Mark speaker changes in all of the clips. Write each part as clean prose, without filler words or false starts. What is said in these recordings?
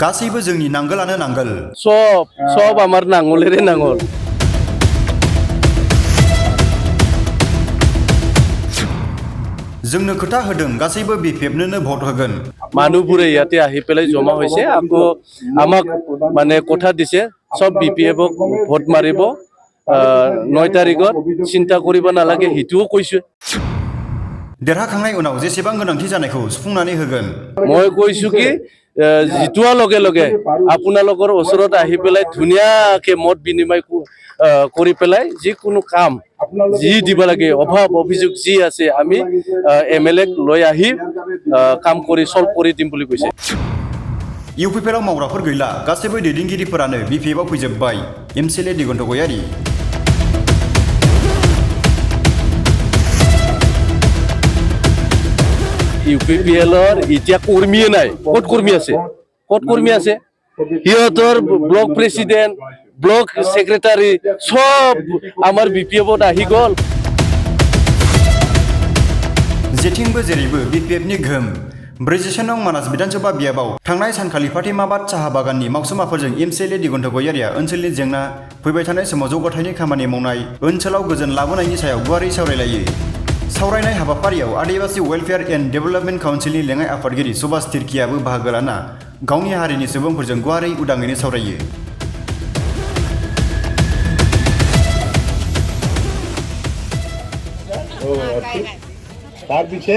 Speaker 1: गासैबो जोंनि नांगोलानो नांगोल
Speaker 2: सब आमार नांगलेरे नांगल
Speaker 1: जोंनो खोथा होदों गासैबो बिपिएफनोनो भट होगोन
Speaker 2: মানুহবোৰে ইয়াতে আহি পেলাই জমা হৈছে আকৌ আমাক মানে কথা দিছে সব বিপিএফক ভোট মাৰিব 9 তাৰিখত চিন্তা কৰিব নালাগে হিতুও কৈছে
Speaker 1: देरहाखांनाय उनाव जेसेबां गोनांथि जानायखौ सुफुंनानै होगोन
Speaker 2: মই কৈছো কি জিতুৱাৰ লগে লগে আপোনালোকৰ ওচৰত আহি পেলাই ধুনীয়াকে মত বিনিময় কৰি পেলাই যিকোনো কাম যি দিব লাগে অভাৱ অভিযোগ যি আছে আমি এমএলএক লৈ আহি কাম কৰি সলভ কৰি দিম বুলি কৈছে
Speaker 1: इउपिपिएलआव मावग्राफोर गैला गासैबो दैदेनगिरिफोरानो बिपिएफआव फैजोबबाय एमसिएलए दिगन्त गयारी
Speaker 2: ইউপিপিএলৰ এতিয়া কৰ্মীয়ে নাই ক'ত কৰ্মী আছে সিহঁতৰ ব্লক প্ৰেচিডেণ্ট ব্লক সেক্ৰেটাৰী সব আমাৰ বিপিএফত আহি গ'ল
Speaker 1: जेथिंबो जेरैबो बिपिएफनि गोहोम 47 नं मानास विधानसभा बियाबाव थांनाय सानखालि फातिमाबाद साहा बागाननि मावसुमाफोरजों एमसिएलए दिगन्त गयारिया ओनसोलनि जेंना फैबाय थानाय समाव जौगाथायनि खामानि मावनाय ओनसोलाव गोजोन लाबोनायनि सायाव गुवारै सावरायलायो सावरायनाय हाबाफारियाव आदिवासी वेलफेयार एन्ड डेभेलपमेन्ट काउन्सिलनि लेङाइ आफादगिरि सुभाष तिर्कीयाबो बाहागो लाना गावनि हारिनि सुबुंफोरजों गुवारै उदाङैनो सावरायो
Speaker 3: तार पीछे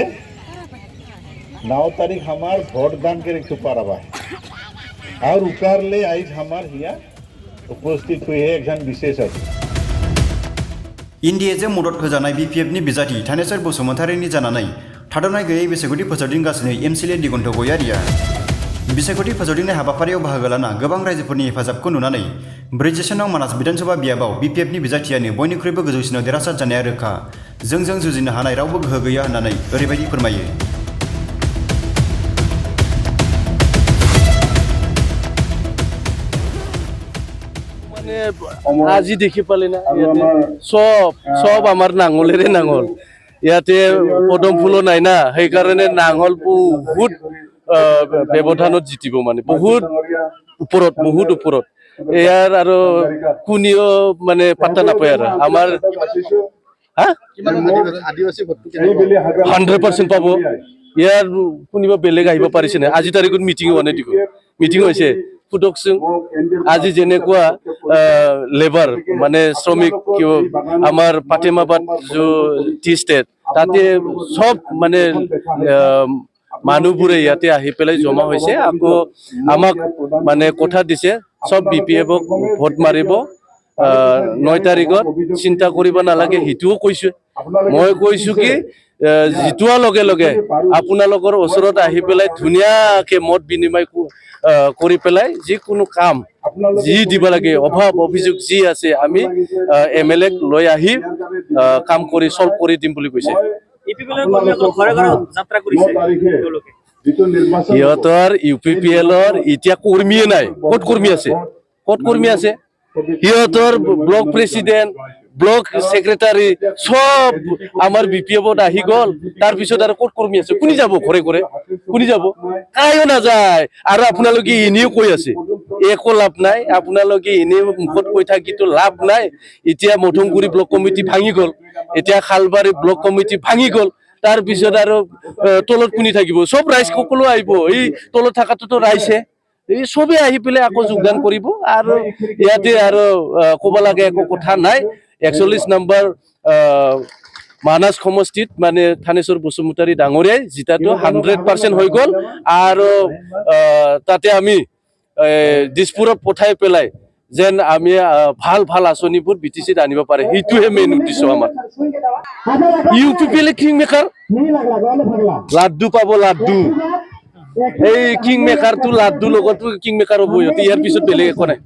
Speaker 3: 9 तारीख हमार वोट दान के रखो पाराबा और उकार ले आज हमार हिया उपस्थित हुए है एक जन विशेष
Speaker 1: इन्डियाजों मदद होजानाय बिपिएफनि बिजाथि थानेश्वर बसुमतारीनि जानानै थाद'नाय गैयै बिसायख'थि फोसावदिंगासिनो एमसिएलए दिगन्त गयारिया बिसायख'थि फोसावदिंनाय हाबाफारियाव बाहागो लाना गोबां रायजोफोरनि हेफाजाबखौ नुनानै 47 नं मानास विधानसभा बियाबाव बिपिएफनि बिजाथियानो बयनिख्रुइबो गोजौसिनाव देरहासार जानाया रोखा जोंजों जुजिनो हानाय रावबो गोहो गैया होननानै ओरैबायदि फोरमायो
Speaker 2: আজি দেখি পালে না সব আমার নাঙলেরে নাঙল ইয়াতে পদম ফুলো নাই না সেইকাৰণে নাঙল বহুত ব্যৱধানত জিতিব মানে বহুত ওপৰত ইয়াৰ আৰু কোনেও মানে পাত্তা নাপায় আৰু আমাৰ 100% পাব ইয়াৰ কোনোবা বেলেগ আহিব পাৰিছে না আজি তাৰিখত মিটিং হৈছে ফুটকচোন আজি যেনেকুৱা লেবাৰ মানে শ্ৰমিক আমাৰ পাতিমাবাদ টি ষ্টেট তাতে সব মানে মানুহবোৰে ইয়াতে আহি পেলাই জমা হৈছে আকৌ আমাক মানে কথা দিছে সব বিপিএফক ভোট মাৰিব 9 তাৰিখত চিন্তা কৰিব নালাগে হিতুও কৈছে মই কৈছো কি জিতুৱাৰ লগে লগে আপোনালোকৰ ওচৰত আহি পেলাই ধুনীয়াকে মত বিনিময় কৰি পেলাই যিকোনো কাম যি দিব লাগে অভাৱ অভিযোগ যি আছে আমি এমএলএক লৈ আহি কাম কৰি সলভ কৰি দিম বুলি কৈছে সিহঁতৰ ইউপিপিএলৰ এতিয়া কৰ্মীয়ে নাই ক'ত কৰ্মী আছে সিহঁতৰ ব্লক প্ৰেচিডেণ্ট ব্লক সেক্ৰেটাৰী সব আমাৰ বিপিএফত আহি গ'ল তাৰপিছত আৰু ক'ত কৰ্মী আছে কোনি যাব ঘৰে কোনি যাব কায়ো নাযায় আৰু আপোনালোকে এনেও কৈ আছে একো লাভ নাই আপোনালোকে এনেও মুখত কৈ থাকিতো লাভ নাই এতিয়া মধুমগুৰি ব্লক কমিটি ভাঙি গ'ল এতিয়া খালবাৰী ব্লক কমিটি ভাঙি গ'ল তাৰপিছত আৰু তলত কোনি থাকিব সব ৰাইজ সকলো আহিব এই তলত থকাটোতো ৰাইজে এই সবে আহি পেলাই আকৌ যোগদান কৰিব আৰু ইয়াতে আৰু ক'ব লাগে একো কথা নাই 41 নম্বৰ মানাস সমষ্টিত মানে থানেশ্বৰ বসুমতাৰী ডাঙৰীয়াই জিতাটো 100% হৈ গ'ল আৰু তাতে আমি দিছপুৰত পঠাই পেলাই যেন আমি ভাল আঁচনিবোৰ বিটিচিত আনিব পাৰে সেইটোহে মেইন উদ্দেশ্য আমাৰ ইউপিপিএল কিং মেকাৰ লাড্ডু পাব লাড্ডু এই কিং মেকাৰটো লাড্ডু লগতো কিং মেকাৰ হ'ব ইয়াৰ পিছত বেলেগ একো নাই